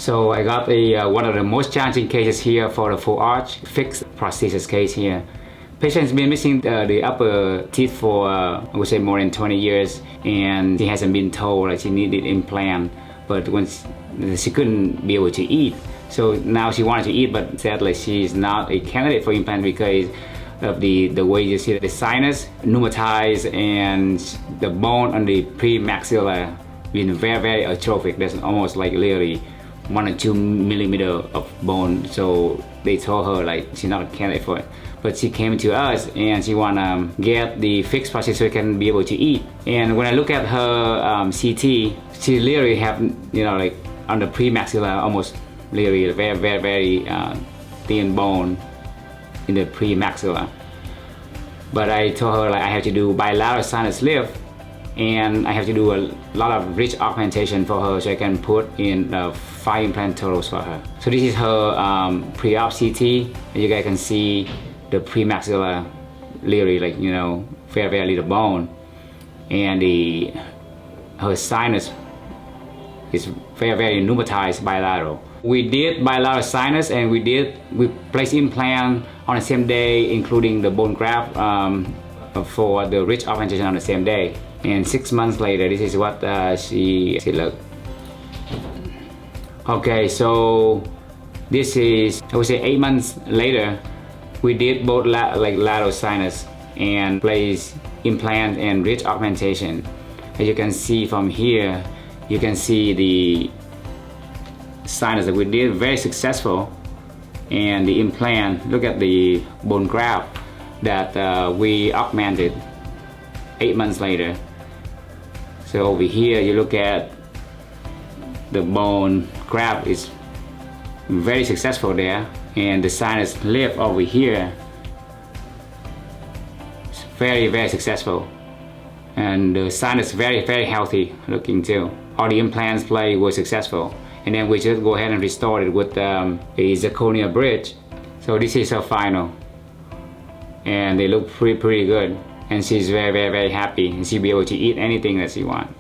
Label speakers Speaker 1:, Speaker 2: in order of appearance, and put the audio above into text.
Speaker 1: So I got one of the most challenging cases here for the full arch fixed prosthesis case here. Patient's been missing the upper teeth for I would say more than 20 years, and she hasn't been told that she needed implant, but once she couldn't be able to eat. So now she wanted to eat, but sadly she's not a candidate for implant because of the way you see the sinus pneumatized and the bone on the premaxilla being very atrophic. That's almost like literally 1 or 2 millimeter of bone. So they told her like she's not a candidate for it. But she came to us and she wanna get the fixed prosthesis so she can be able to eat. And when I look at her CT, she literally have, you know, like on the premaxilla almost literally very thin bone in the premaxilla. But I told her like I have to do bilateral sinus lift, and I have to do a lot of ridge augmentation for her so I can put in 5 implant totals for her. So this is her pre-op CT, and you guys can see the premaxilla literally like, you know, very little bone, and her sinus is very pneumatized bilateral. We did bilateral sinus, and we placed implant on the same day, including the bone graft for the ridge augmentation on the same day. And 6 months later, this is what she looked. Okay, so this is, I would say 8 months later, we did both lateral sinus and placed implant and ridge augmentation. As you can see from here, you can see the sinus that we did very successful, and the implant, look at the bone graft that we augmented 8 months later. So over here you look at the bone graft is very successful there, and the sinus lift over here is very successful, and the sinus very healthy looking too. All the implants were successful, and then we just go ahead and restore it with a zirconia bridge. So this is her final, and they look pretty good, and she's very happy, and she'll be able to eat anything that she wants.